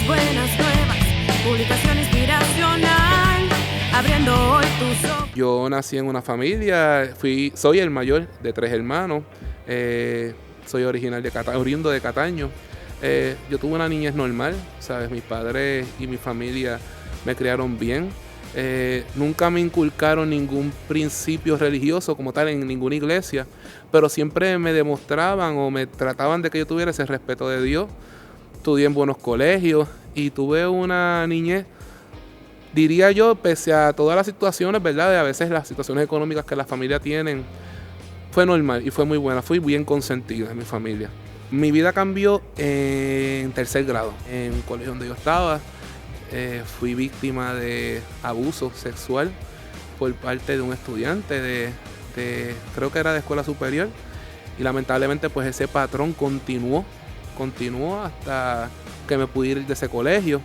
buenas nuevas, publicación inspiracional, abriendo hoy tus ojos. Yo nací en una familia, soy el mayor de 3 hermanos, soy oriundo de Cataño. Yo tuve una niñez normal, ¿sabes? Mis padres y mi familia me criaron bien. Nunca me inculcaron ningún principio religioso como tal en ninguna iglesia, pero siempre me demostraban o me trataban de que yo tuviera ese respeto de Dios. Estudié en buenos colegios y tuve una niñez, diría yo, pese a todas las situaciones, ¿verdad? De a veces las situaciones económicas que la familia tienen, fue normal y fue muy buena. Fui bien consentida en mi familia. Mi vida cambió en 3er grado, en un colegio donde yo estaba. Fui víctima de abuso sexual por parte de un estudiante creo que era de escuela superior, y lamentablemente pues ese patrón continuó hasta que me pude ir de ese colegio,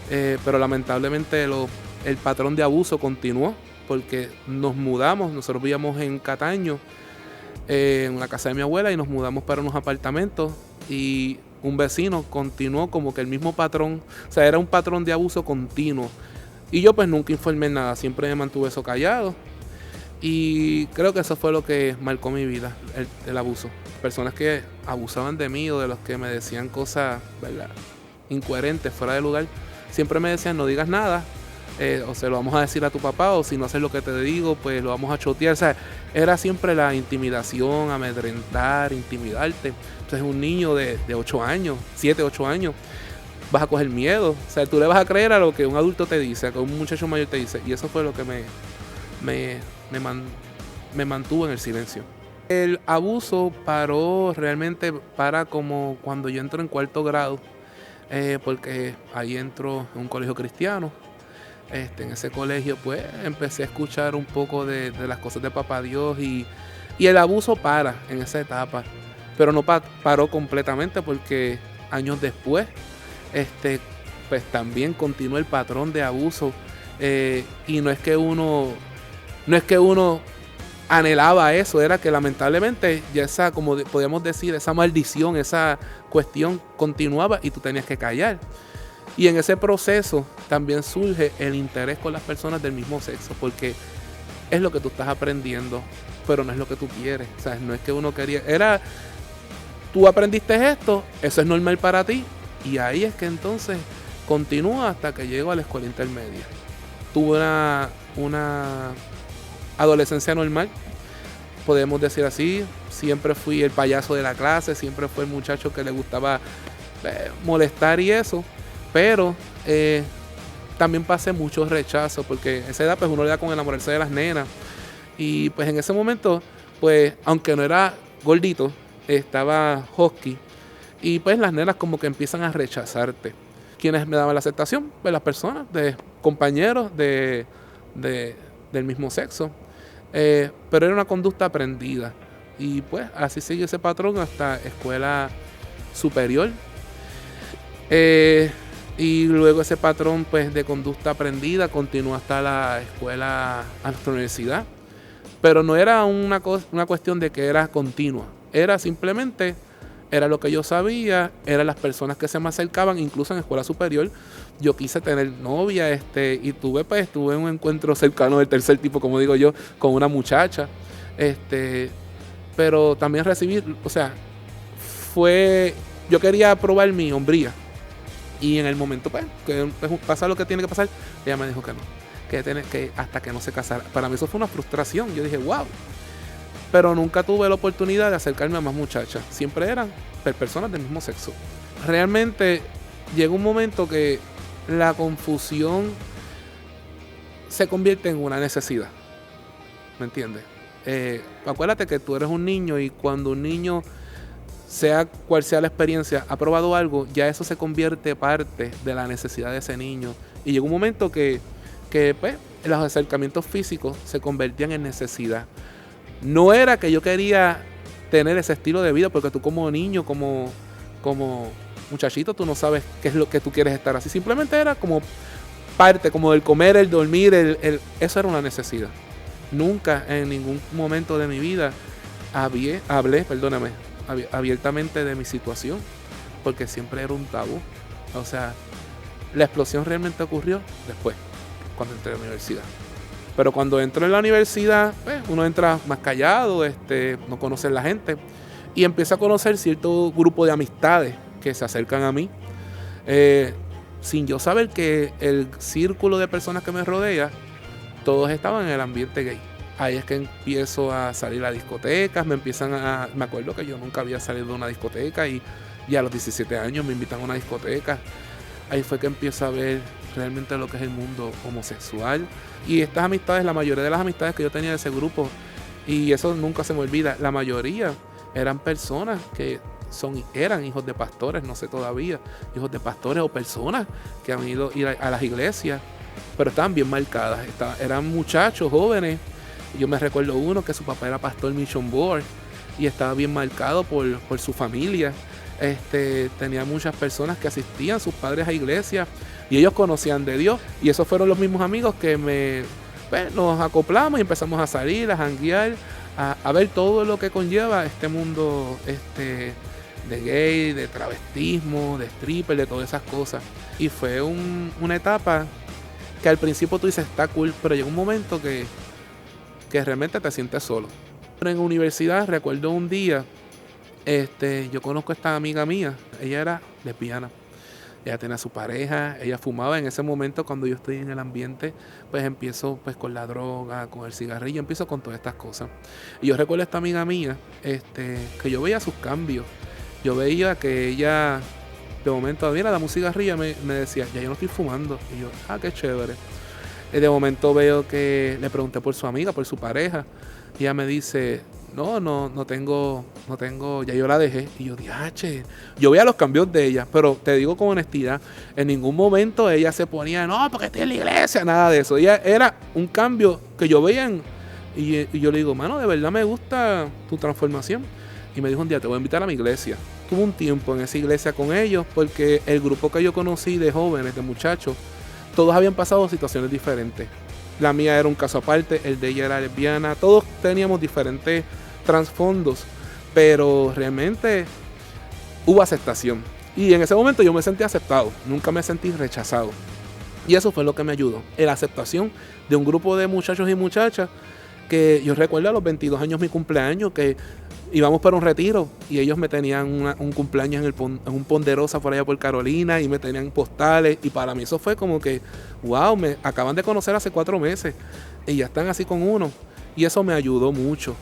pero lamentablemente el patrón de abuso continuó porque nos mudamos. Nosotros vivíamos en Cataño, en una casa de mi abuela, y nos mudamos para unos apartamentos, y un vecino continuó como que el mismo patrón, o sea, era un patrón de abuso continuo. Y yo pues nunca informé nada, siempre me mantuve eso callado. Y creo que eso fue lo que marcó mi vida, el abuso. Personas que abusaban de mí o de los que me decían cosas, ¿verdad?, incoherentes, fuera de lugar, siempre me decían: no digas nada, o se lo vamos a decir a tu papá, o si no haces lo que te digo, pues lo vamos a chotear. O sea, era siempre la intimidación, amedrentar, intimidarte. Entonces un niño de 8 años, 7, 8 años, vas a coger miedo. O sea, tú le vas a creer a lo que un adulto te dice, a lo que un muchacho mayor te dice. Y eso fue lo que me mantuvo en el silencio. El abuso realmente para como cuando yo entro en 4º grado, porque ahí entro en un colegio cristiano. En ese colegio pues empecé a escuchar un poco de las cosas de Papá Dios, y el abuso para en esa etapa, pero no paró completamente, porque años después pues también continuó el patrón de abuso, y no es que uno anhelaba eso, era que lamentablemente ya esa, como podríamos decir, esa maldición, esa cuestión continuaba y tú tenías que callar. Y en ese proceso también surge el interés con las personas del mismo sexo, porque es lo que tú estás aprendiendo, pero no es lo que tú quieres. O sea, no es que uno quería, tú aprendiste esto, eso es normal para ti, y ahí es que entonces continúa hasta que llego a la escuela intermedia. Tuve una adolescencia normal, podemos decir así. Siempre fui el payaso de la clase, siempre fui el muchacho que le gustaba molestar y eso. Pero también pasé mucho rechazo, porque a esa edad pues uno le da con enamorarse de las nenas. Y pues en ese momento, pues aunque no era gordito, estaba husky. Y pues las nenas como que empiezan a rechazarte. ¿Quiénes me daban la aceptación? Pues las personas, compañeros del mismo sexo. Pero era una conducta aprendida. Y pues así sigue ese patrón hasta escuela superior. Y luego ese patrón pues de conducta aprendida continuó hasta la escuela, hasta la universidad. Pero no era una cuestión de que era continua. Era simplemente, era lo que yo sabía, eran las personas que se me acercaban. Incluso en escuela superior yo quise tener novia, y tuve un encuentro cercano del 3er tipo, como digo yo, con una muchacha. Pero también recibí, o sea, yo quería probar mi hombría. Y en el momento pues, que pasa lo que tiene que pasar, ella me dijo que no, que hasta que no se casara. Para mí eso fue una frustración. Yo dije, wow. Pero nunca tuve la oportunidad de acercarme a más muchachas. Siempre eran personas del mismo sexo. Realmente llegó un momento que la confusión se convierte en una necesidad. ¿Me entiendes? Acuérdate que tú eres un niño, y cuando un niño, sea cual sea la experiencia, ha probado algo, ya eso se convierte parte de la necesidad de ese niño. Y llegó un momento que pues, los acercamientos físicos se convertían en necesidad. No era que yo quería tener ese estilo de vida, porque tú como niño, como muchachito, tú no sabes qué es lo que tú quieres estar así. Simplemente era como parte, como el comer, el dormir, eso era una necesidad. Nunca en ningún momento de mi vida hablé abiertamente de mi situación, porque siempre era un tabú. O sea, La explosión realmente ocurrió después, cuando entré a la universidad. Pero cuando entro en la universidad, pues, uno entra más callado, no conoce a la gente y empieza a conocer cierto grupo de amistades que se acercan a mí, sin yo saber que el círculo de personas que me rodea, todos estaban en el ambiente gay. Ahí es que empiezo a salir a discotecas, me acuerdo que yo nunca había salido de una discoteca y a los 17 años me invitan a una discoteca. Ahí fue que empiezo a ver realmente lo que es el mundo homosexual. Y estas amistades, la mayoría de las amistades que yo tenía de ese grupo, y eso nunca se me olvida, la mayoría eran personas que eran hijos de pastores, no sé todavía, hijos de pastores o personas que han ido a las iglesias, pero estaban bien marcadas. Eran muchachos jóvenes. Yo me recuerdo uno que su papá era pastor Mission Board y estaba bien marcado por su familia. Tenía muchas personas que asistían, sus padres a iglesias, y ellos conocían de Dios, y esos fueron los mismos amigos que nos acoplamos y empezamos a salir, a janguear, a ver todo lo que conlleva este mundo de gay, de travestismo, de stripper, de todas esas cosas. Y fue una etapa que al principio tú dices está cool, pero llega un momento que realmente te sientes solo. En universidad recuerdo un día, yo conozco a esta amiga mía, ella era lesbiana, ella tenía su pareja, ella fumaba. En ese momento, cuando yo estoy en el ambiente, pues empiezo pues con la droga, con el cigarrillo, empiezo con todas estas cosas. Y yo recuerdo a esta amiga mía, que yo veía sus cambios, yo veía que ella, de momento, mira, dame un cigarrillo, me decía, ya yo no estoy fumando, y yo, qué chévere. De momento veo que le pregunté por su amiga, por su pareja, y ella me dice, no tengo, ya yo la dejé. Y yo dije, yo veía los cambios de ella, pero te digo con honestidad, en ningún momento ella se ponía, no, porque estoy en la iglesia, nada de eso. Ella era un cambio que yo veía y yo le digo, mano, de verdad me gusta tu transformación. Y me dijo un día, te voy a invitar a mi iglesia. Tuve un tiempo en esa iglesia con ellos, porque el grupo que yo conocí de jóvenes, de muchachos, todos habían pasado situaciones diferentes. La mía era un caso aparte, el de ella era lesbiana, todos teníamos diferentes trasfondos, pero realmente hubo aceptación. Y en ese momento yo me sentí aceptado, nunca me sentí rechazado. Y eso fue lo que me ayudó, la aceptación de un grupo de muchachos y muchachas que yo recuerdo a los 22 años mi cumpleaños, que íbamos para un retiro y ellos me tenían un cumpleaños en un Ponderosa por allá por Carolina y me tenían postales, y para mí eso fue como que wow, me acaban de conocer hace 4 meses y ya están así con uno, y eso me ayudó mucho.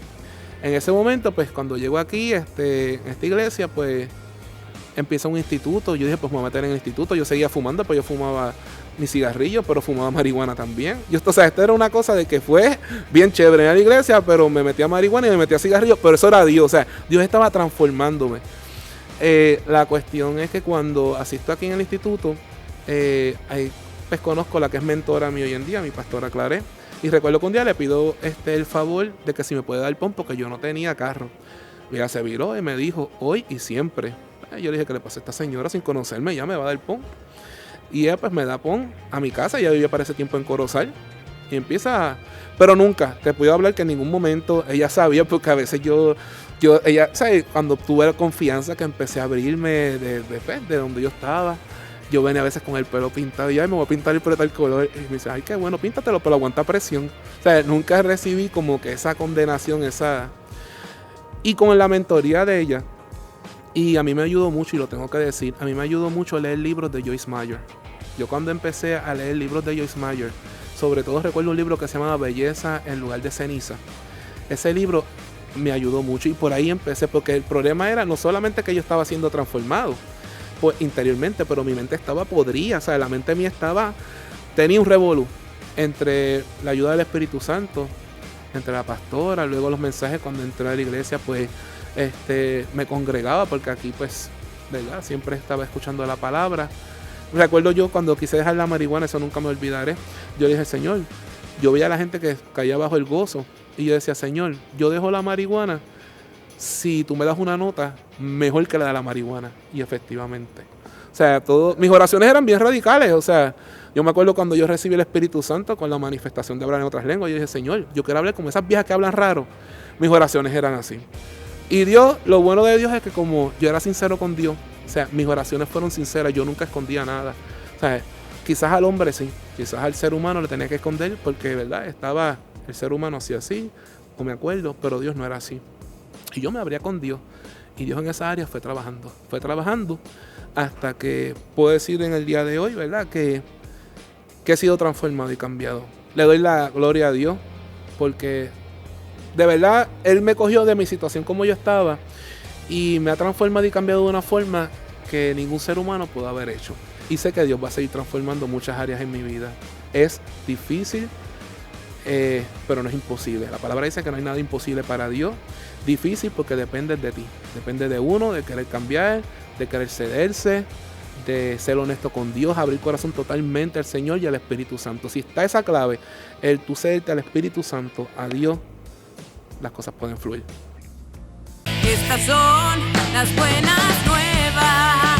En ese momento, pues cuando llego aquí en esta iglesia, pues empieza un instituto. Yo dije, pues me voy a meter en el instituto. Yo seguía fumando, pues yo fumaba mi cigarrillo, pero fumaba marihuana también. Esto era una cosa de que fue bien chévere en la iglesia, pero me metía marihuana y me metía cigarrillo, pero eso era Dios. O sea, Dios estaba transformándome. La cuestión es que cuando asisto aquí en el instituto, pues conozco a la que es mentora mía hoy en día, mi pastora Claré. Y recuerdo que un día le pido el favor de que si me puede dar pon, porque yo no tenía carro. Y ella se viró y me dijo, hoy y siempre. Yo le dije, ¿qué le pasa a esta señora sin conocerme? Ya me va a dar pon. Y ella pues me da pon a mi casa. Ella vivía para ese tiempo en Corozal. Y empieza pero nunca te puedo hablar que en ningún momento ella sabía, porque a veces ella, ¿sabes? Cuando tuve la confianza que empecé a abrirme de donde yo estaba. Yo venía a veces con el pelo pintado y me voy a pintar el pelo de tal color. Y me dice, ay, qué bueno, píntatelo, pero aguanta presión. O sea, nunca recibí como que esa condenación, Y con la mentoría de ella, y a mí me ayudó mucho, y lo tengo que decir, a mí me ayudó mucho leer libros de Joyce Meyer. Yo cuando empecé a leer libros de Joyce Meyer, sobre todo recuerdo un libro que se llamaba Belleza en lugar de ceniza. Ese libro me ayudó mucho y por ahí empecé, porque el problema era no solamente que yo estaba siendo transformado pues interiormente, pero mi mente estaba podrida, o sea, la mente mía tenía un revolú entre la ayuda del Espíritu Santo, entre la pastora, luego los mensajes cuando entré a la iglesia, pues me congregaba, porque aquí pues, ¿verdad? Siempre estaba escuchando la palabra. Recuerdo yo cuando quise dejar la marihuana, eso nunca me olvidaré, yo dije, Señor, yo veía a la gente que caía bajo el gozo, y yo decía, Señor, yo dejo la marihuana si tú me das una nota mejor que la de la marihuana. Y efectivamente, o sea, mis oraciones eran bien radicales. O sea, yo me acuerdo cuando yo recibí el Espíritu Santo con la manifestación de hablar en otras lenguas, yo dije, Señor, yo quiero hablar como esas viejas que hablan raro. Mis oraciones eran así. Y Dios, lo bueno de Dios es que como yo era sincero con Dios, o sea, mis oraciones fueron sinceras, yo nunca escondía nada. O sea, Quizás al hombre sí, quizás al ser humano le tenía que esconder porque, ¿verdad? Estaba el ser humano así, o me acuerdo, pero Dios no era así. Y yo me abría con Dios. Y Dios en esa área fue trabajando hasta que puedo decir en el día de hoy, ¿verdad? Que he sido transformado y cambiado. Le doy la gloria a Dios porque de verdad Él me cogió de mi situación como yo estaba y me ha transformado y cambiado de una forma que ningún ser humano pudo haber hecho. Y sé que Dios va a seguir transformando muchas áreas en mi vida. Es difícil, pero no es imposible. La palabra dice que no hay nada imposible para Dios. Difícil porque depende de ti, depende de uno, de querer cambiar, de querer cederse, de ser honesto con Dios, abrir corazón totalmente al Señor y al Espíritu Santo. Si está esa clave, el tú cederte al Espíritu Santo, a Dios, las cosas pueden fluir. Estas son las buenas nuevas.